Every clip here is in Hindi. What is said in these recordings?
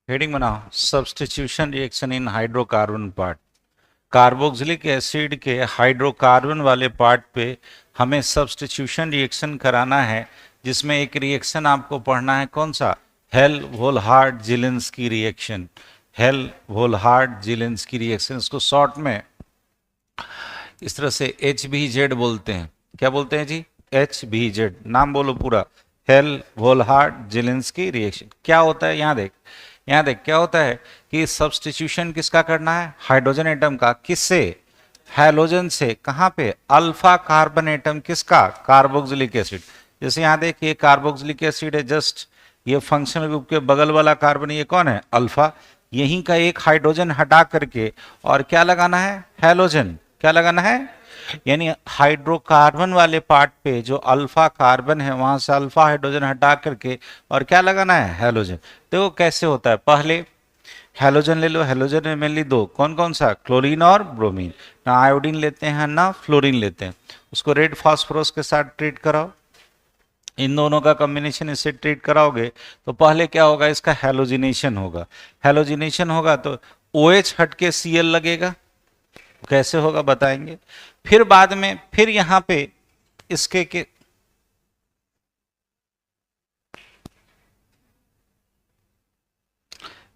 हेडिंग बनाओ, substitution reaction in hydrocarbon part. Carboxylic acid के हाइड्रोकार्बन वाले पार्ट पे हमें सब्स्टिट्यूशन रिएक्शन कराना है, जिसमें एक रिएक्शन आपको पढ़ना है, कौन सा? हेल-वोल्हार्ड-जेलेंस्की रिएक्शन। हेल-वोल्हार्ड-जेलेंस्की रिएक्शन, इसको शॉर्ट में इस तरह से HVZ बोलते हैं। क्या बोलते हैं जी? HVZ। नाम बोलो पूरा, हेल-वोल्हार्ड-जेलेंस्की रिएक्शन। क्या होता है? यहाँ देख, यहाँ देख क्या होता है कि सब्स्टिट्यूशन किसका करना है? हाइड्रोजन एटम का। किससे? हैलोजन से। कहाँ पे? अल्फा कार्बन एटम किसका? Carboxylic acid. जैसे यहाँ देख, ये कार्बोक्सिलिक एसिड है, जस्ट ये फंक्शनल ग्रुप के बगल वाला कार्बन, ये कौन है? अल्फा। यहीं का एक हाइड्रोजन हटा करके और क्या लगाना है? हैलोजन। क्या लगाना है? यानी हाइड्रोकार्बन वाले पार्ट पे जो अल्फा कार्बन है, वहां से अल्फा हाइड्रोजन हटा करके और क्या लगाना है? हैलोजन। देखो कैसे होता है। पहले हैलोजन ले लो, हैलोजन में मेनली दो, कौन कौन सा? क्लोरीन और ब्रोमीन। ना आयोडीन लेते हैं ना फ्लोरीन लेते हैं। उसको रेड फास्फोरस के साथ ट्रीट कराओ। इन दोनों का कॉम्बिनेशन इससे ट्रीट कराओगे तो पहले क्या होगा? इसका हैलोजिनेशन होगा। हैलोजिनेशन होगा तो OH हट के Cl लगेगा। कैसे होगा बताएंगे। फिर बाद में फिर यहां पे इसके के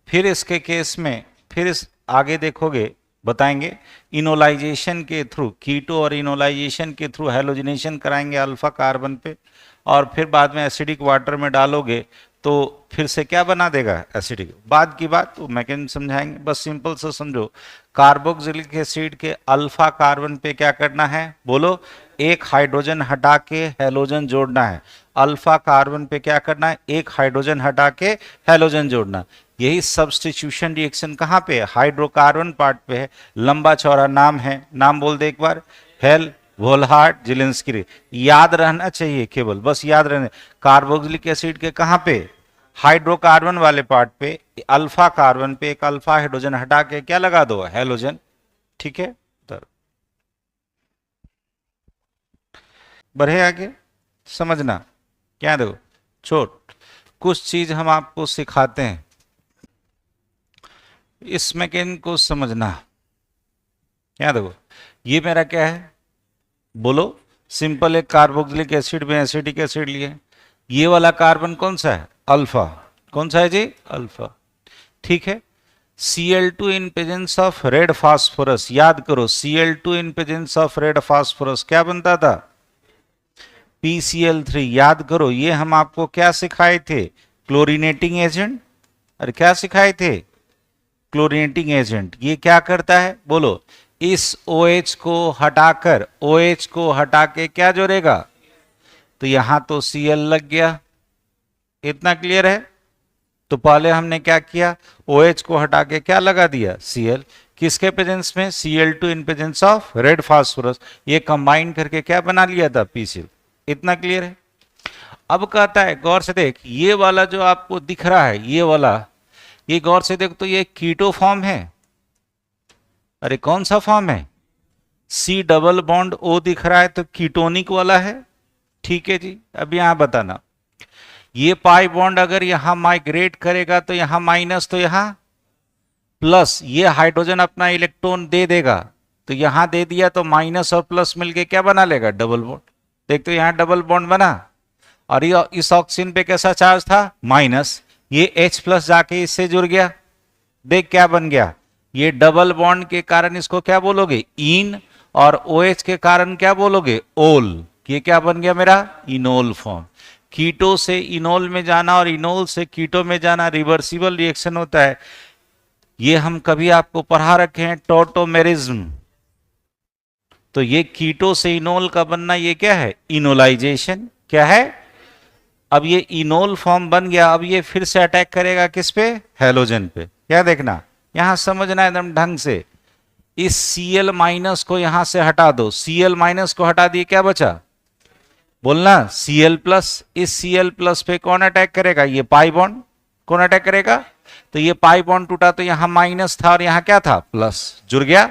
फिर इसके केस में फिर इस आगे देखोगे बताएंगे, इनोलाइजेशन के थ्रू, कीटो और इनोलाइजेशन के थ्रू हैलोजिनेशन कराएंगे अल्फा कार्बन पे, और फिर बाद में एसिडिक वाटर में डालोगे तो फिर से क्या बना देगा? एसिडिक। बाद की बात तो मैकेनिज्म समझाएंगे, बस सिंपल से समझो। कार्बोक्सिलिक एसिड के अल्फा कार्बन पे क्या करना है? बोलो, एक हाइड्रोजन हटा के हैलोजन जोड़ना है। अल्फा कार्बन पे क्या करना है? एक हाइड्रोजन हटा के हैलोजन जोड़ना। यही सब्स्टिट्यूशन रिएक्शन कहाँ पे है? हाइड्रोकार्बन पार्ट पे है। लंबा चौड़ा नाम है, नाम बोल दे एक बार, हेल-वोल्हार्ड-जेलेंस्की। याद रहना चाहिए, केवल बस याद रहने। कार्बोक्सिलिक एसिड के कहाँ पे? हाइड्रोकार्बन वाले पार्ट पे अल्फा कार्बन पे एक अल्फा हाइड्रोजन हटा के क्या लगा दो? हैलोजन। ठीक है, बढ़े आगे, समझना। क्या दो छोट कुछ चीज हम आपको सिखाते हैं, इस मैकेनिज्म को समझना। क्या देखो, ये मेरा क्या है? बोलो, सिंपल एक कार्बोक्सिलिक एसिड में एसिडिक एसिड लिए। ये वाला कार्बन कौन सा है? अल्फा। कौन सा है जी? अल्फा। ठीक है। Cl2 in presence of red phosphorus, याद करो, Cl2 in presence of red phosphorus क्या बनता था? PCl3। याद करो, ये हम आपको क्या सिखाए थे? क्लोरीनेटिंग एजेंट। अरे क्या सिखाए थे? क्लोरीनेटिंग एजेंट। ये क्या करता है? बोलो, इस OH को हटाकर, OH को हटा के क्या जोड़ेगा? तो यहां तो Cl लग गया। इतना क्लियर है? तो पहले हमने क्या किया? OH को हटा के क्या लगा दिया? Cl। किसके प्रेजेंस में? Cl2 in presence of red phosphorus. ये कंबाइन करके क्या बना लिया था? PCl। इतना क्लियर है? अब कहता है, गौर से देख, ये वाला जो आपको दिख रहा है, ये वाला, ये गौर से देख तो ये कीटो फॉर्म है। अरे कौन सा फॉर्म है? C डबल बॉन्ड O दिख रहा है तो कीटोनिक वाला है। ठीक है जी। अब यहां बताना, ये पाई बॉन्ड अगर यहां माइग्रेट करेगा तो यहां माइनस, तो यहां प्लस। ये हाइड्रोजन अपना इलेक्ट्रॉन दे देगा तो यहां दे दिया, तो माइनस और प्लस मिलके क्या बना लेगा? Double bond. देख तो यहां डबल बॉन्ड बना, और ये इस ऑक्सीजन पे कैसा चार्ज था? माइनस। ये H प्लस जाके इससे जुड़ गया। देख क्या बन गया? ये डबल बॉन्ड के कारण इसको क्या बोलोगे? इन। और OH के कारण क्या बोलोगे? ओल। ये क्या बन गया मेरा? Enol form. कीटो से इनोल में जाना और इनोल से कीटो में जाना रिवर्सिबल रिएक्शन होता है। ये हम कभी आपको पढ़ा रखे हैं, टॉटोमेरिज्म। तो ये कीटो से इनोल का बनना, ये क्या है? इनोलाइजेशन। क्या है? अब ये इनोल फॉर्म बन गया। अब ये फिर से अटैक करेगा किस पे? हैलोजन पे। क्या देखना, यहां समझना एकदम ढंग से। इस Cl माइनस को यहां से हटा दो। Cl माइनस को हटा दिए, क्या बचा? बोलना, Cl प्लस। इस Cl प्लस पे कौन अटैक करेगा? ये पाई बॉन्ड। कौन अटैक करेगा? तो ये पाई बॉन्ड टूटा तो यहां माइनस था और यहां क्या था? प्लस। जुड़ गया।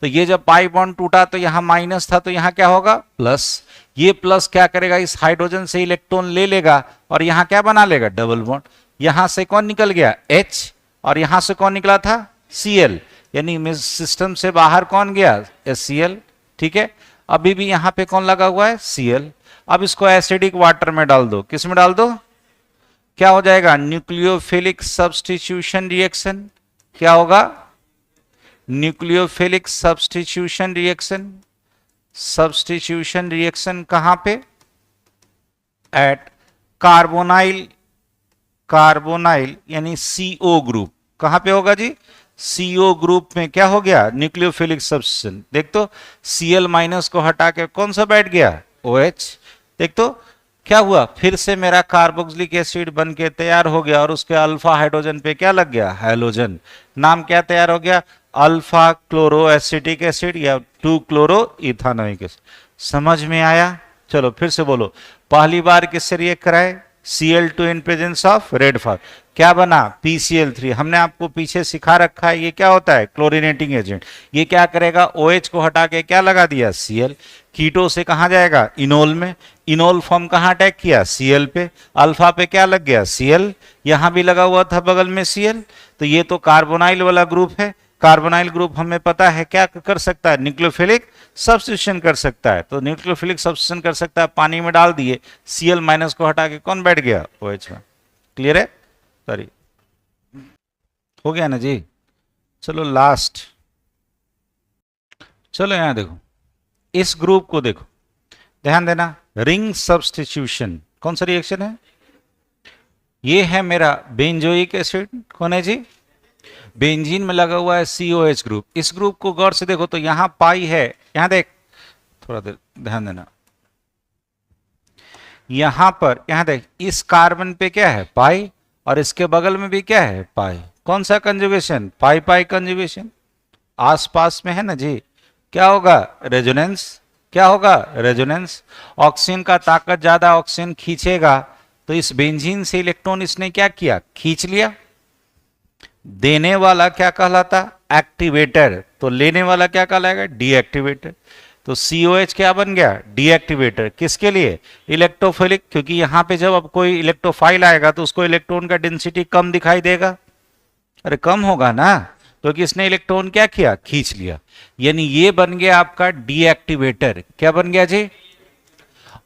तो ये जब पाई बॉन्ड टूटा तो यहां माइनस था तो यहां क्या होगा? प्लस। ये प्लस क्या करेगा? इस हाइड्रोजन से इलेक्ट्रॉन ले लेगा और यहां क्या बना लेगा? Double bond. यहां से कौन निकल गया? H, और यहां से कौन निकला था, Cl, यानी सिस्टम से बाहर कौन गया, HCl। ठीक है, अभी भी यहां पे कौन लगा हुआ है, Cl। अब इसको एसिडिक वाटर में डाल दो, किस में डाल दो, क्या हो जाएगा, न्यूक्लियोफिलिक सब्स्टिट्यूशन रिएक्शन। क्या होगा, nucleophilic substitution reaction. Substitution reaction कहां पे, एट कार्बोनाइल, कार्बोनाइल यानी CO ग्रुप, कहां पे होगा जी, CO ग्रुप में क्या हो गया, न्यूक्लियोफिलिक सब्स्टिट्यूशन। देख तो Cl माइनस को हटा के कौन सा बैठ गया, OH। देख तो क्या हुआ, फिर से मेरा कार्बोक्सिलिक एसिड बन के तैयार हो गया और उसके अल्फा हाइड्रोजन पे क्या लग गया, हैलोजन। नाम क्या तैयार हो गया, अल्फा क्लोरो एसिटिक एसिड या 2 क्लोरो इथानोइक एसिड। समझ में आया, चलो फिर से बोलो, पहली बार किससे रिएक्ट कराए, Cl2 in presence of red for, क्या बना, PCl3। हमने आपको पीछे सिखा रखा है ये क्या होता है, क्लोरीनेटिंग एजेंट। ये क्या करेगा, OH को हटा के क्या लगा दिया, Cl। कीटो से कहां जाएगा, इनोल में, इनोल फॉर्म कहां अटैक किया, Cl पे, अल्फा पे क्या लग गया, Cl, यहां भी लगा हुआ था बगल में Cl। तो ये तो कार्बोनाइल वाला ग्रुप है। कार्बोनाइल ग्रुप हमें पता है क्या कर सकता है, न्यूक्लियोफिलिक सब्स्टिट्यूशन कर सकता है। तो न्यूक्लियोफिलिक सब्स्टिट्यूशन कर सकता है, पानी में डाल दिए, Cl माइनस को हटा के कौन बैठ गया, OH में। क्लियर है, सॉरी हो गया ना जी। चलो लास्ट, चलो यहां देखो, इस ग्रुप को देखो, ध्यान देना, रिंग सब्स्टिट्यूशन कौन सा रिएक्शन है, ये है मेरा बेंजोइक एसिड, कौन है जी, बेंजीन में लगा हुआ है COH ग्रुप। इस ग्रुप को गौर से देखो तो यहां पाई है, यहां देख, थोड़ा देर ध्यान देना, यहां पर, यहां देख, इस कार्बन पे क्या है, पाई, और इसके बगल में भी क्या है, पाई। कौन सा कंजुगेशन, पाई पाई कंजुगेशन, आसपास में है ना जी। क्या होगा, रेजोनेंस, क्या होगा, रेजोनेंस। ऑक्सीजन का ताकत ज्यादा, ऑक्सीजन खींचेगा, तो इस बेंजीन से इलेक्ट्रॉन इसने क्या किया, खींच लिया। देने वाला क्या कहलाता, एक्टिवेटर, तो लेने वाला क्या कहलाएगा, डीएक्टिवेटर। तो COH क्या बन गया, डीएक्टिवेटर, किसके लिए, इलेक्ट्रोफिलिक, क्योंकि यहां पे जब अब कोई इलेक्ट्रोफाइल आएगा तो उसको इलेक्ट्रॉन का डेंसिटी कम दिखाई देगा, अरे कम होगा ना, क्योंकि इसने इलेक्ट्रॉन क्या किया, खींच लिया। यानी ये बन गया आपका डीएक्टिवेटर, क्या बन गया जी,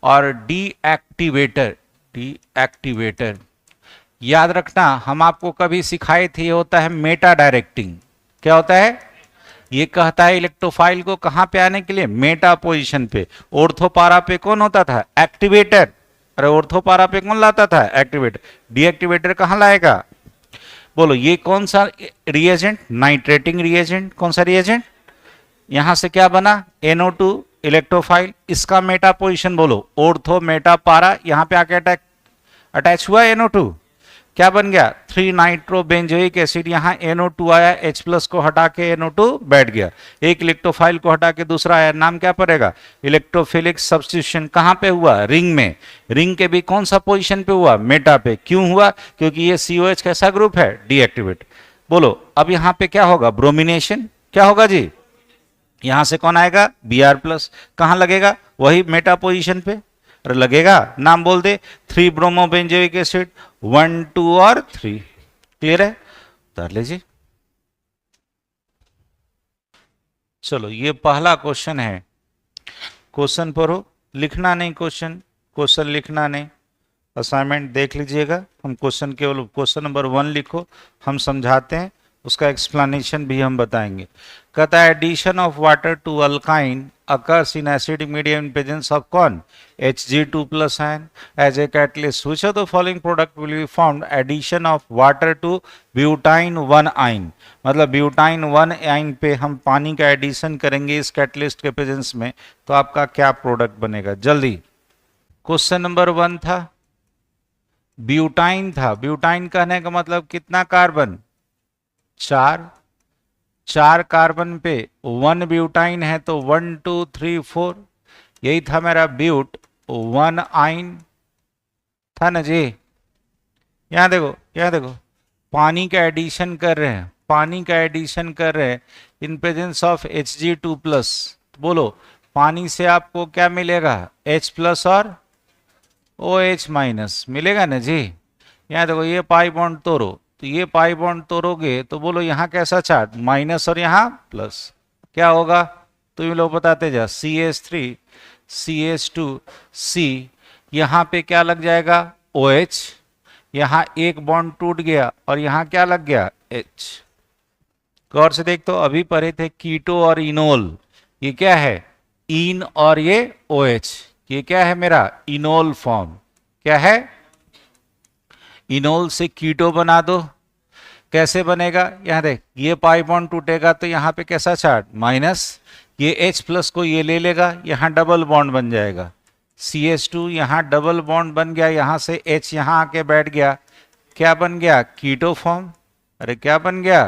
और डीएक्टिवेटर, डीएक्टिवेटर याद रखना, हम आपको कभी सिखाए थे, ये होता है मेटा डायरेक्टिंग। क्या होता है, ये कहता है इलेक्ट्रोफाइल को कहां पे आने के लिए, मेटा पोजीशन पे। ऑर्थोपारा पे कौन होता था, एक्टिवेटर, अरे ऑर्थोपारा पे कौन लाता था, एक्टिवेटर। डीएक्टिवेटर कहां लाएगा, बोलो, ये कौन सा रिएजेंट, नाइट्रेटिंग रिएजेंट, कौन सा रिएजेंट, यहां से क्या बना, NO2 इलेक्ट्रोफाइल, इसका मेटा पोजीशन बोलो, ऑर्थो मेटा पारा, यहां पे आके अटैच हुआ NO2, क्या बन गया, 3 नाइट्रोबेंजोइक एसिड, यहां NO2 आया, H प्लस को हटा के NO2 बैठ गया, एक इलेक्ट्रोफाइल को हटा के दूसरा आया, नाम क्या पड़ेगा, इलेक्ट्रोफिलिक सब्स्टिट्यूशन। कहां पे हुआ, रिंग में, रिंग के भी कौन सा पोजीशन पे हुआ, मेटा पे। क्यों हुआ, क्योंकि ये COH कैसा ग्रुप है, डीएक्टिवेट। बोलो अब यहां पे क्या होगा, ब्रोमिनेशन, क्या होगा जी, यहां से कौन आएगा, Br प्लस, कहां लगेगा, वही मेटा पोजीशन पे लगेगा, नाम बोल दे, 3 ब्रोमोबेंजोइक एसिड, 1 2 और 3। क्लियर है, उतार लीजिए। चलो ये पहला क्वेश्चन है, क्वेश्चन पढ़ो, लिखना नहीं, क्वेश्चन लिखना नहीं, असाइनमेंट देख लीजिएगा। हम क्वेश्चन केवल क्वेश्चन नंबर 1 लिखो, हम समझाते हैं, उसका एक्सप्लेनेशन भी हम बताएंगे। कहता है addition of water to alkyne occurs in acidic medium in presence of कौन, Hg2 plus ion as a catalyst. Which of the following product will be formed addition of water to butyne 1 आइन, मतलब ब्यूटाइन 1 आइन पे हम पानी का एडिशन करेंगे इस कैटलिस्ट के प्रेजेंस में, तो आपका क्या प्रोडक्ट बनेगा, जल्दी। क्वेश्चन नंबर 1 था, ब्यूटाइन था, ब्यूटाइन कहने का मतलब कितना कार्बन, 4 कार्बन पे 1 ब्यूटाइन है, तो 1 2 3 4, यही था मेरा ब्यूट 1 आइन था ना जी। यहां देखो पानी का एडिशन कर रहे हैं, पानी का एडिशन कर रहे हैं इन प्रेजेंस ऑफ Hg2 प्लस। बोलो पानी से आपको क्या मिलेगा, H प्लस और OH माइनस मिलेगा ना जी। यहाँ देखो ये पाई बॉन्ड तोड़ो, तो ये पाई बॉन्ड तोड़ोगे तो बोलो यहाँ कैसा चार्ज, माइनस और यहाँ प्लस, क्या होगा तो ये लोग बताते जा, CH3 CH2 C, यहाँ पे क्या लग जाएगा OH, यहाँ एक बॉन्ड टूट गया और यहाँ क्या लग गया H। गौर से देख, तो अभी पढ़े थे कीटो और इनोल, ये क्या है इन और ये OH, ये क्या है मेरा इनोल फॉर्म, क्या है इनोल से कीटो बना दो, कैसे बनेगा यहाँ देख, ये पाई बॉन्ड टूटेगा तो यहाँ पे कैसा चार्ज माइनस, ये H प्लस को ये ले लेगा, यहाँ डबल बॉन्ड बन जाएगा, CH2 यहाँ डबल बॉन्ड बन गया, यहाँ से H यहाँ आके बैठ गया, क्या बन गया कीटो फॉर्म, अरे क्या बन गया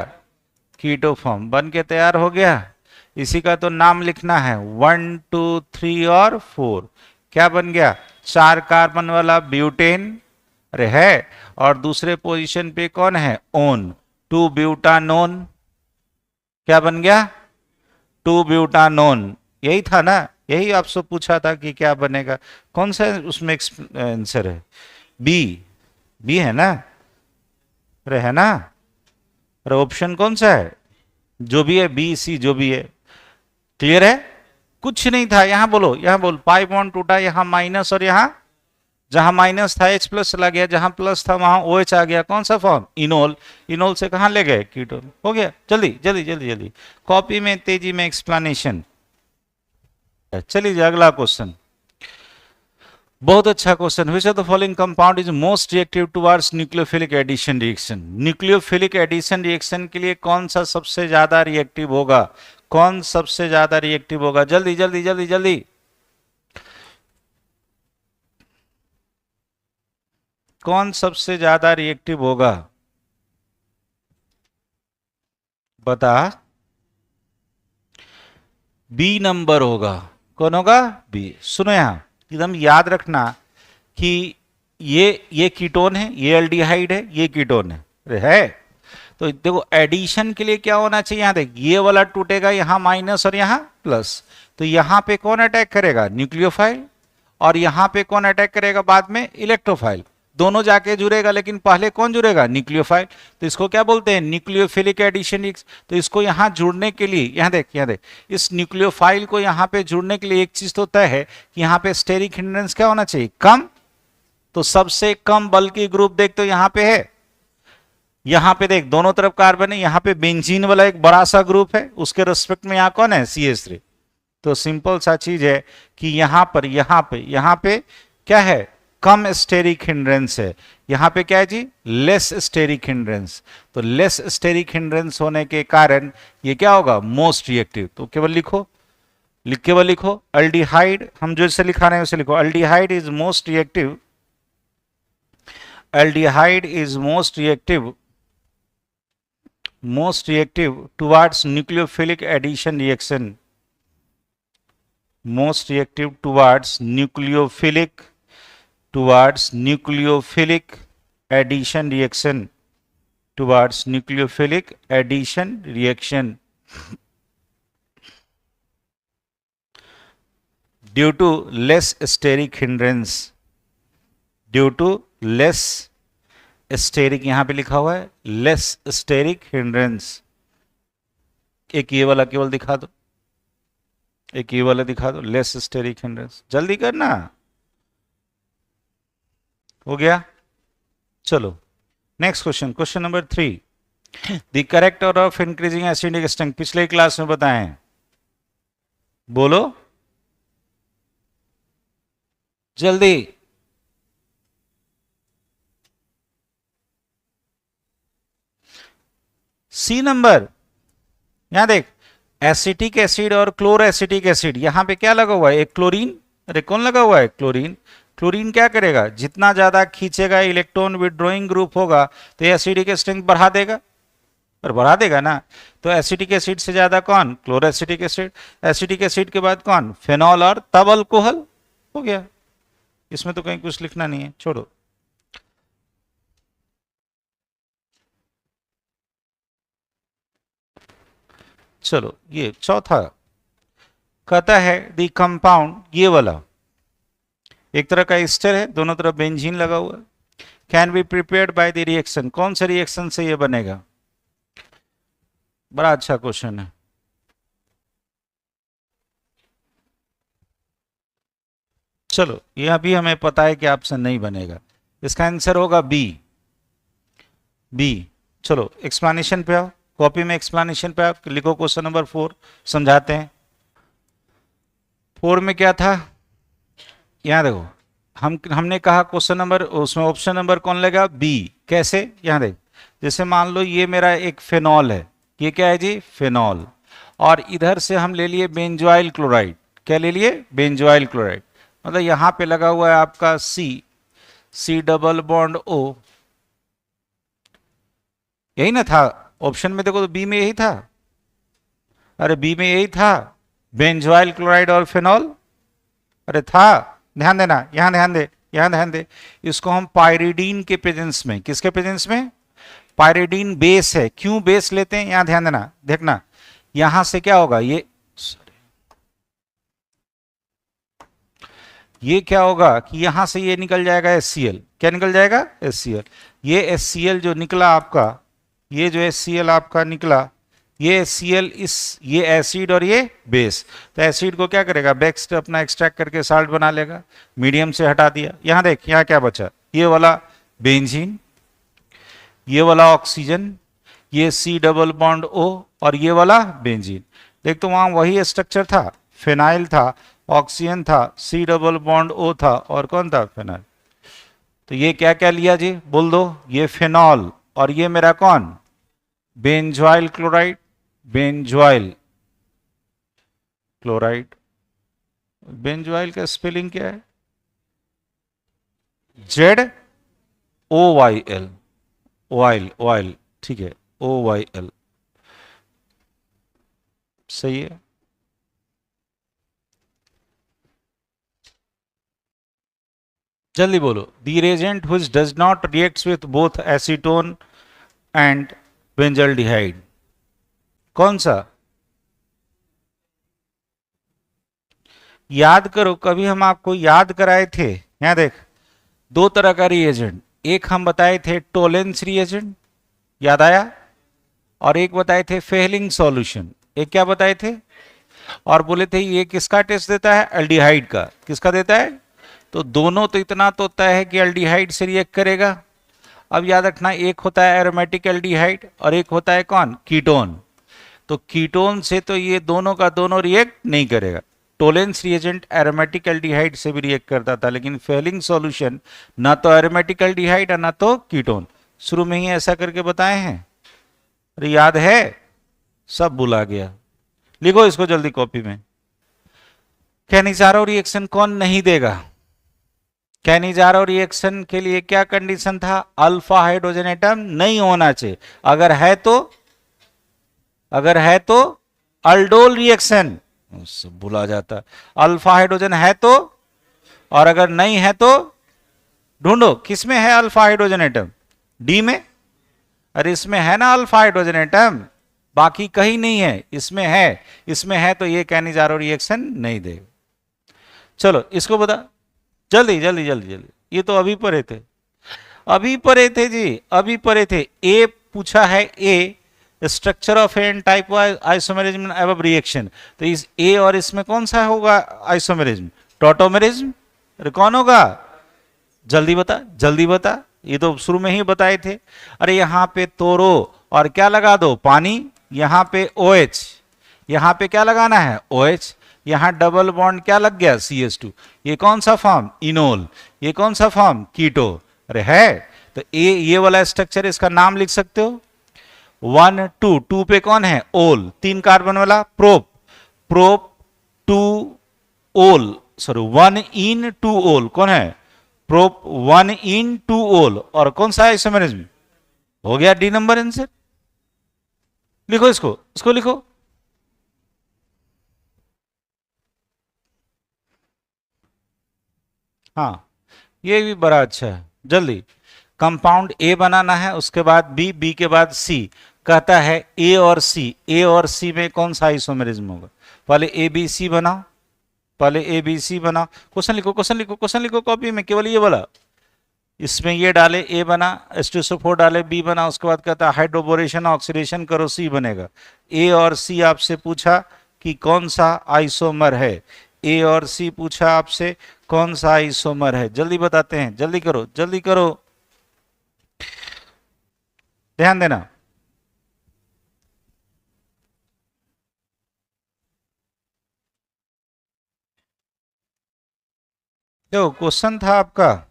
कीटो फॉर्म बन के तैयार हो गया। इसी का तो नाम लिखना है 1 2 3 और 4, क्या बन गया 4 कार्बन वाला ब्यूटेन, अरे है, और दूसरे पोजीशन पे कौन है ओन, 2 ब्यूटानोन, क्या बन गया 2 ब्यूटानोन, यही था ना, यही आपसे पूछा था कि क्या बनेगा, कौन सा उसमें आंसर है बी, बी है ना, अरे है ना, अरे ऑप्शन कौन सा है, जो भी है बी सी जो भी है, क्लियर है, कुछ नहीं था, यहां बोलो, यहां बोल पाई बॉन्ड टूटा, यहां माइनस और यहां जहां माइनस था H प्लस चला गया, जहां प्लस था वहां OH आ गया, कौन सा फॉर्म इनोल, इनोल से कहां ले गए कीटोन, हो गया, जल्दी जल्दी जल्दी जल्दी, कॉपी में तेजी में एक्सप्लेनेशन। चलिए अगला क्वेश्चन, बहुत अच्छा question, which of the following compound is most reactive towards nucleophilic addition reaction, nucleophilic addition reaction के लिए कौन सा सबसे ज्यादा रिएक्टिव होगा, कौन सबसे ज्यादा रिएक्टिव होगा, जल्दी जल्दी जल्दी जल्दी, कौन सबसे ज्यादा रिएक्टिव होगा बता, बी नंबर होगा, कौन होगा बी। सुनो यहां एकदम याद रखना कि ये कीटोन है, ये एल्डिहाइड है, ये कीटोन है, तो देखो एडिशन के लिए क्या होना चाहिए, यहां देख ये वाला टूटेगा, यहां माइनस और यहां प्लस, तो यहां पे कौन अटैक करेगा न्यूक्लियोफाइल, और यहां पे कौन अटैक करेगा बाद में इलेक्ट्रोफाइल, दोनों जाके जुड़ेगा, लेकिन पहले कौन जुड़ेगा न्यूक्लियोफाइल, तो इसको क्या बोलते हैं न्यूक्लियोफिलिक एडिशन। तो इसको यहां जुड़ने के लिए यहां देख इस न्यूक्लियोफाइल को यहां पे जुड़ने के लिए एक चीज तो तय है कि यहां पे स्टेरिक हिंड्रेंस क्या होना चाहिए कम, तो सबसे कम बल की ग्रुप देख तो यहां पे है, यहां पे देख दोनों तरफ कार्बन है, यहां पे बेंजीन वाला एक बड़ा सा ग्रुप है, उसके रेस्पेक्ट में यहां कौन है CH3, तो सिंपल सा चीज है कि यहां पे क्या है कम स्टेरिक हिंड्रेंस है, यहां पे क्या है जी लेस स्टेरिक हिंड्रेंस, तो लेस स्टेरिक हिंड्रेंस होने के कारण ये क्या होगा मोस्ट रिएक्टिव, तो केवल लिखो अल्डिहाइड, हम जो इसे लिखा रहे हैं उसे लिखो, aldehyde is most reactive, aldehyde is most reactive towards nucleophilic addition reaction, most reactive towards nucleophilic addition reaction, towards nucleophilic addition reaction due to less steric hindrance, due to less steric, यहां पे लिखा हुआ है लेस स्टेरिक हिंड्रेंस, एक ये वाला केवल दिखा दो, एक ये वाला दिखा दो लेस स्टेरिक हिंड्रेंस, जल्दी करना, हो गया। चलो next question, question number 3, the correct order of increasing acidic strength, पिछले क्लास में बताएं, बोलो जल्दी, सी नंबर, यहां देख एसिटिक एसिड और क्लोरो एसिटिक एसिड, यहां पे क्या लगा हुआ है एक क्लोरीन, अरे कौन लगा हुआ है क्लोरीन, क्लोरीन क्या करेगा जितना ज्यादा खींचेगा इलेक्ट्रॉन विड्रॉइंग ग्रुप होगा तो एसिडिक स्ट्रेंथ बढ़ा देगा, और बढ़ा देगा ना, तो एसिटिक एसिड से ज्यादा कौन chloro acetic acid, acetic acid के बाद कौन फेनॉल और तब अल्कोहल, हो गया, इसमें तो कहीं कुछ लिखना नहीं है, छोड़ो। चलो ये चौथा कहता है दी कंपाउंड, ये वाला एक तरह का एस्टर है, दोनों तरफ बेंजीन लगा हुआ है, can be prepared by the reaction, कौन से रिएक्शन से ये बनेगा? बड़ा अच्छा क्वेश्चन है। चलो ये अभी हमें पता है कि ऑप्शन नहीं बनेगा, इसका आंसर होगा बी। बी। चलो एक्सप्लेनेशन पे आओ, कॉपी में एक्सप्लेनेशन पे आओ, लिखो क्वेश्चन नंबर 4, समझाते हैं। 4 में क्या था, यहां देखो, हमने कहा क्वेश्चन नंबर, उसमें ऑप्शन नंबर कौन लेगा? बी। कैसे? यहां देख, जैसे मान लो ये मेरा एक फेनॉल है, ये क्या है जी? फेनॉल। और इधर से हम ले लिए बेंजोइल क्लोराइड, क्या ले लिए? Benzoyl chloride. मतलब यहां पे लगा हुआ है आपका सी डबल बॉन्ड ओ, यही ना था ऑप्शन में? देखो तो बी में यही था, अरे बी में यही था, बेंजोइल क्लोराइड और फेनॉल, अरे था। ध्यान देना, यहां ध्यान दे, यहां ध्यान दे। इसको हम पायरिडीन के प्रेजेंस में, किसके प्रेजेंस में? पायरिडीन बेस है। क्यों बेस लेते हैं? यहां ध्यान देना, देखना यहां से क्या होगा, ये क्या होगा कि यहां से ये निकल जाएगा HCl। क्या निकल जाएगा? HCl। ये HCl जो निकला आपका, ये जो HCl आपका निकला, ये HCl ये एसिड और ये बेस, तो एसिड को क्या करेगा? बैक अपना एक्सट्रैक्ट करके साल्ट बना लेगा, मीडियम से हटा दिया। यहां देख, यहां क्या बचा? ये वाला बेंजीन, ये वाला ऑक्सीजन, ये C डबल बॉन्ड O और ये वाला बेंजीन। देख तो वहां वही स्ट्रक्चर था, फिनाइल था, ऑक्सीजन था, C डबल बॉन्ड O था, और कौन था? फिनाइल। तो ये क्या क्या लिया जी? बोल दो। ये फिनॉल, और ये मेरा कौन? Benzoyl chloride, benzoyl chloride. Benzoyl का स्पेलिंग क्या है? ZOYL, ऑयल, ऑयल, ठीक है, OYL, सही है। जल्दी बोलो। The reagent which does not reacts with both acetone and benzaldehyde, कौन सा? याद करो, कभी हम आपको याद कराए थे, यहां देख, दो तरह का रिएजेंट, एक हम बताए थे टोलेंस रिएजेंट, याद आया? और एक बताए थे फेहलिंग सॉल्यूशन। एक क्या बताए थे? और बोले थे ये किसका टेस्ट देता है? एल्डिहाइड का। किसका देता है? तो दोनों तो इतना तो तय है कि एल्डिहाइड से रिएक्ट करेगा। अब याद रखना, एक होता है एरोमेटिक एल्डिहाइड और एक होता है कौन? कीटोन। तो कीटोन से तो ये दोनों का दोनों रिएक्ट नहीं करेगा। टोलेंस रिएजेंट एरोमेटिक एल्डिहाइड से भी रिएक्ट करता था, लेकिन फेलिंग सॉल्यूशन ना तो एरोमेटिक एल्डिहाइड और ना तो कीटोन। शुरू में ही ऐसा करके बताए हैं, अरे याद है? सब भुला गया। लिखो इसको जल्दी कॉपी में। कैनिजारो रिएक्शन कौन नहीं देगा? कैनिजारो रिएक्शन के लिए क्या कंडीशन था? अल्फा हाइड्रोजन एटम नहीं होना चाहिए। अगर है तो अल्डोल रिएक्शन, भूला जाता। अल्फा हाइड्रोजन है तो, और अगर नहीं है तो ढूंढो किसमें है अल्फा हाइड्रोजन एटम? डी में? अरे इसमें है ना अल्फा हाइड्रोजन एटम, बाकी कहीं नहीं है, इसमें है। इसमें है तो ये कैनिजारो रिएक्शन नहीं देगा। चलो इसको बता, जल्दी जल्दी जल्दी जल्दी। ये तो अभी पढ़े थे, अभी पढ़े थे जी, अभी पढ़े थे। ए पूछा है, a structure of an type isomerism एवब रिएक्शन, तो इस ए और इसमें कौन सा होगा आइसोमेरिज्म? टॉटोमेरिज्म। अरे कौन होगा? जल्दी बता, जल्दी बता, ये तो शुरू में ही बताए थे। अरे यहां पे तोरो और क्या लगा दो? पानी। यहां पे OH, यहां पे क्या लगाना है? OH। यहां डबल बॉन्ड क्या लग गया? CH2। ये कौन सा फॉर्म? इनोल। ये कौन सा फॉर्म? कीटो। अरे है तो ये वाला स्ट्रक्चर, इसका नाम लिख सकते हो। 1 2 2 पे कौन है? ओल, 3 कार्बन वाला प्रोप, प्रोप 2 ओल, सॉरी 1 इन 2 ओल, कौन है? प्रोप 1 इन 2 ओल। और कौन सा आइसोमेरिज्म? हो गया डी नंबर आंसर। लिखो इसको लिखो। हाँ ये भी बड़ा अच्छा है। जल्दी, कंपाउंड ए बनाना है, उसके बाद बी के बाद सी। कहता है ए और सी में कौन सा आइसोमेरिज्म होगा? पहले ABC बनाओ, पहले ABC बनाओ। क्वेश्चन लिखो, क्वेश्चन लिखो, क्वेश्चन लिखो कॉपी में, केवल ये वाला, इसमें ये डाले ए बना, H2SO4 डाले बी बना, उसके बाद कहता है हाइड्रोबोरेशन ऑक्सीडेशन करो सी बनेगा। ए और सी आपसे पूछा कि कौन सा आइसोमर है, ए और सी पूछा आपसे कौन सा आइसोमर है, जल्दी बताते हैं, जल्दी करो जल्दी करो, ध्यान देना। देखो क्वेश्चन था आपका,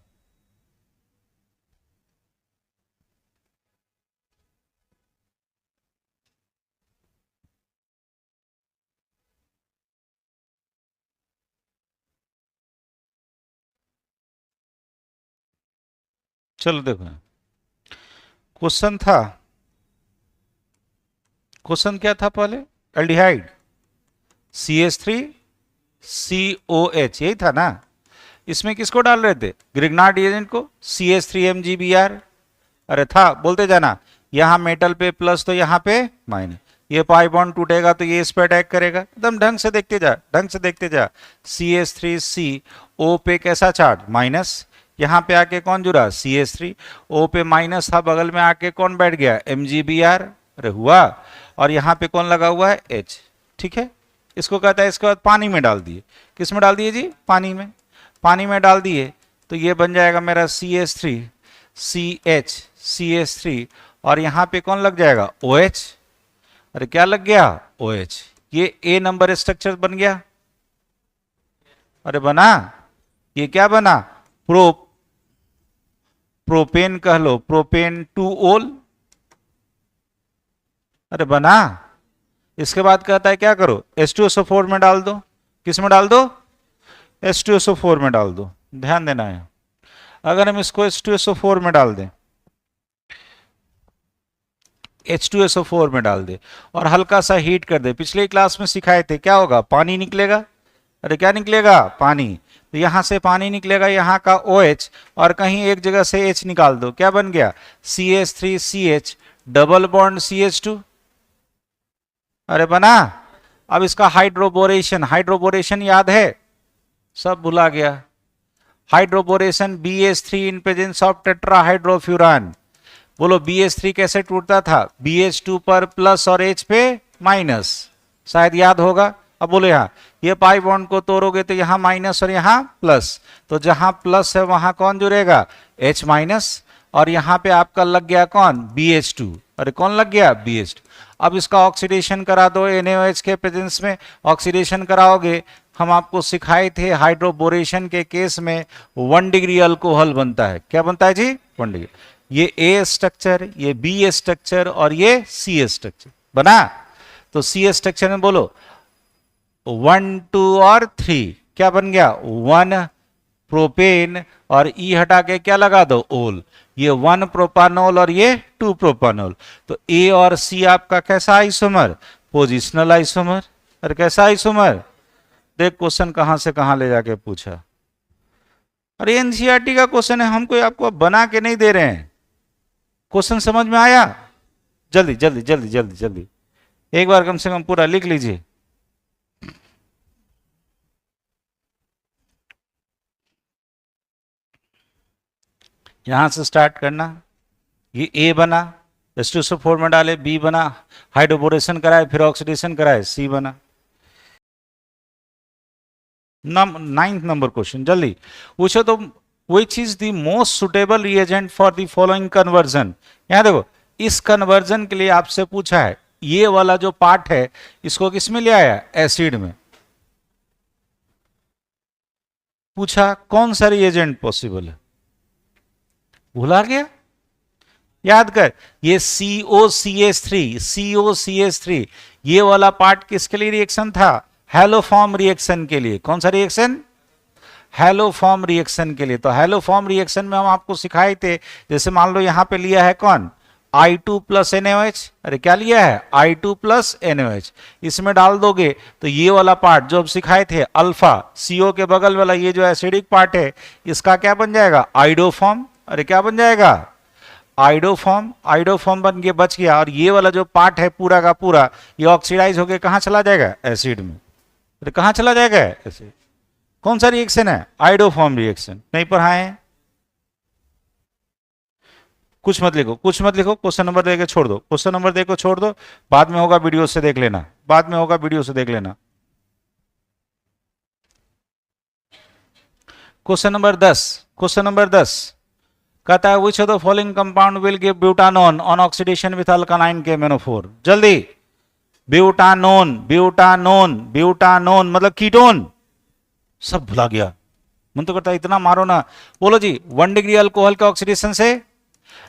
चलो देखो क्वेश्चन था, क्वेश्चन क्या था पहले, एल्डिहाइड CH3COH, यही था ना। इसमें किसको डाल रहे थे, ग्रिग्नार्ड रिएजेंट को, CH3MgBr। अरे था, बोलते जाना, यहां मेटल पे प्लस तो यहां पे माइनस, ये पाई बॉन्ड टूटेगा तो ये इस पे अटैक करेगा, एकदम ढंग से देखते जा, ढंग से देखते जा। CH3CO पे कैसा चार्ज माइनस, यहां पे आके कौन जुड़ा CH3, O पे माइनस था, बगल में आके कौन बैठ गया MgBr, अरे हुआ, और यहां पे कौन लगा हुआ है H, ठीक है। इसको कहता है, इसके बाद पानी में डाल दिए, किस में डाल दिए जी, पानी में, पानी में डाल दिए तो ये बन जाएगा मेरा CH3 और यहां पे कौन लग जाएगा OH, अरे क्या लग गया OH, ये A नंबर स्ट्रक्चर बन गया, अरे बना, ये क्या बना प्रोपेन कह लो, प्रोपेन 2 ओल, अरे बना। इसके बाद कहता है क्या करो, H2SO4 में डाल दो, किस में डाल दो, H2SO4 में डाल दो, ध्यान देना है। अगर हम इसको H2SO4 में डाल दें, H2SO4 में डाल दे और हल्का सा हीट कर दे, पिछले क्लास में सिखाए थे क्या होगा, पानी निकलेगा, अरे क्या निकलेगा, पानी, तो यहां से पानी निकलेगा, यहां का OH और कहीं एक जगह से H निकाल दो, क्या बन गया CH3CH डबल बॉन्ड CH2, अरे बना। अब इसका हाइड्रोबोरेशन, हाइड्रोबोरेशन याद है, सब भुला गया, hydroboration BH3 in presence of tetrahydrofuran, बोलो BH3 कैसे टूटता था, BH2 पर प्लस और H पे माइनस, शायद याद होगा। अब बोलो यहाँ ये पाई बॉन्ड को तोड़ोगे तो यहाँ माइनस और यहाँ प्लस, तो जहां प्लस है वहां कौन जुड़ेगा H माइनस, और यहाँ पे आपका लग गया कौन BH2, अरे कौन लग गया BH2। अब इसका ऑक्सीडेशन करा दो NaOH के प्रेजेंस में, ऑक्सीडेशन कराओगे, हम आपको सिखाए थे हाइड्रोबोरेशन के केस में 1 डिग्री अल्कोहल बनता है, क्या बनता है जी 1 डिग्री, ये A स्ट्रक्चर, ये B स्ट्रक्चर और ये C स्ट्रक्चर बना। तो C स्ट्रक्चर में बोलो 1 2 और 3 क्या बन गया 1 प्रोपेन और E हटा के क्या लगा दो ओल, ये 1 प्रोपानोल और ये 2 प्रोपानोल, तो A और C आपका कैसा आइसोमर, पोजिशनल आइसोमर, और कैसा आइसोमर, देख क्वेश्चन कहां से कहां ले जाके पूछा, अरे एनसीईआरटी का क्वेश्चन है, हम कोई आपको बना के नहीं दे रहे हैं, क्वेश्चन समझ में आया, जल्दी जल्दी जल्दी जल्दी जल्दी एक बार कम से कम पूरा लिख लीजिए। यहां से स्टार्ट करना, ये A बना, H2SO4 में डाले, B बना, हाइड्रोबोरेशन कराए, फिर ऑक्सीडेशन कराए, C बना। 9th नंबर क्वेश्चन जल्दी पूछो तो, which is the most suitable reagent for the following conversion, यहां देखो इस कन्वर्जन के लिए आपसे पूछा है, ये वाला जो पार्ट है इसको किस में ले आया एसिड में, पूछा कौन सा रिएजेंट पॉसिबल है, भुला गया, याद कर, ये COCH3 ये वाला पार्ट किसके लिए रिएक्शन था, हैलोफॉर्म रिएक्शन के लिए, कौन सा रिएक्शन, हैलोफॉर्म रिएक्शन के लिए। तो हैलोफॉर्म रिएक्शन में हम आपको सिखाए थे, जैसे मान लो यहां पे लिया है कौन I2 प्लस NaOH, अरे क्या लिया है I2 प्लस NaOH, इसमें डाल दोगे तो ये वाला पार्ट जो अब सिखाए थे अल्फा CO के बगल वाला ये जो एसिडिक पार्ट है इसका क्या बन जाएगा आइडोफॉर्म, अरे क्या बन जाएगा आइडोफॉर्म, आइडोफॉर्म बन के बच गया, और ये वाला जो पार्ट है पूरा का पूरा ये ऑक्सीडाइज होके कहां चला जाएगा एसिड में, अरे कहां चला जाएगा एसिड, कौन सा रिएक्शन है आइडोफॉर्म रिएक्शन, नहीं पढ़ाए हैं, कुछ मत लिखो, कुछ मत लिखो, क्वेश्चन नंबर देके छोड़ दो, क्वेश्चन नंबर देखो छोड़ दो, बाद में होगा वीडियो से देख लेना, बाद में होगा वीडियो से देख लेना। क्वेश्चन नंबर 10, क्वेश्चन नंबर 10 कहता है which of the following compound will give butanone on oxidation with अल्कानाइन KMnO4। जल्दी, ब्यूटानोन, ब्यूटानोन, ब्यूटानोन मतलब कीटोन, सब भुला गया, मन तो करता है इतना मारो ना। बोलो जी, 1 डिग्री अल्कोहल का ऑक्सीडेशन से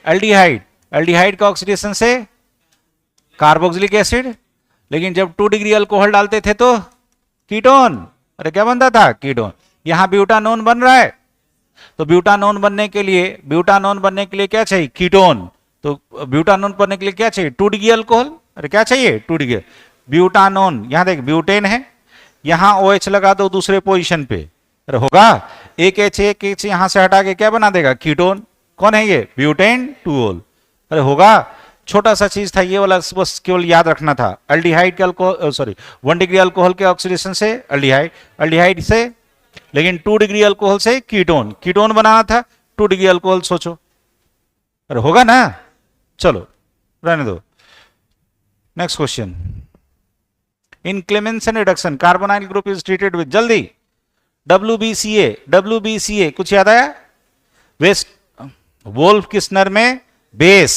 एल्डिहाइड, एल्डिहाइड का ऑक्सीडेशन से कार्बोक्सिलिक एसिड, लेकिन जब 2 डिग्री अल्कोहल डालते थे तो कीटोन, अरे क्या बनता था, कीटोन। यहां ब्यूटानोन बन रहा है, तो ब्यूटानोन बनने के लिए, ब्यूटानोन बनने के लिए क्या चाहिए, कीटोन। तो ब्यूटानोन बनने के लिए क्या चाहिए, 2 डिग्री अल्कोहल, अरे क्या चाहिए, 2 डिग्री ब्यूटानोन। यहां देख ब्यूटेन है, यहां OH लगा दो दूसरे पोजीशन पे, अरे होगा, एक H यहां से हटा के क्या बना देगा, कीटोन। कौन है ये, ब्यूटेन 2-ओल, अरे होगा। छोटा सा चीज था ये वाला, बस केवल याद रखना था। एल्डिहाइड के अल्कोहल, सॉरी 1 डिग्री अल्कोहल के ऑक्सीडेशन से एल्डिहाइड, एल्डिहाइड से, लेकिन 2 डिग्री अल्कोहल से कीटोन, कीटोन बनाना था, 2 डिग्री अल्कोहल सोचो, अरे होगा ना। चलो रहने दो, next question. In Clemmensen reduction carbonyl group is treated with, जल्दी, WBCA, WBCA कुछ याद आया, वेस्ट वोल्फ किस्नर में बेस,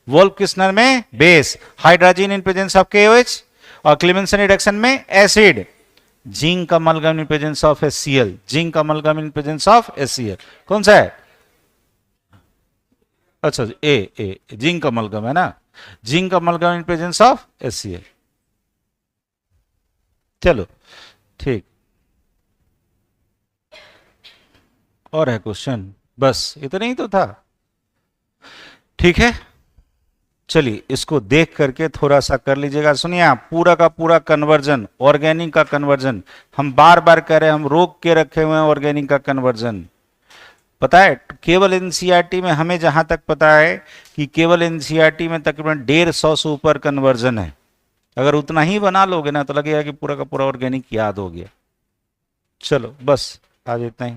वोल्फ किस्नर में base, hydrogen in presence of KOH, और क्लेमेंसन रिडक्शन में acid, zinc amalgam in presence of HCl, zinc amalgam in presence of HCl। कौन सा है, अच्छा ए जिंक अमलगम है ना, zinc amalgam in presence of HCl। चलो ठीक, और है क्वेश्चन, बस इतना ही तो था, ठीक है। चलिए इसको देख करके थोड़ा सा कर लीजिएगा। सुनिए आप, पूरा का पूरा कन्वर्जन, ऑर्गेनिक का कन्वर्जन, हम बार बार कह रहे हैं, हम रोक के रखे हुए हैं ऑर्गेनिक का कन्वर्जन। पता है केवल एनसीईआरटी में हमें जहां तक पता है कि केवल एनसीईआरटी में तकरीबन 150 से ऊपर कन्वर्जन है। अगर उतना ही बना लोगे ना तो लगेगा कि पूरा का पूरा ऑर्गेनिक याद हो गया। चलो बस आज इतना ही।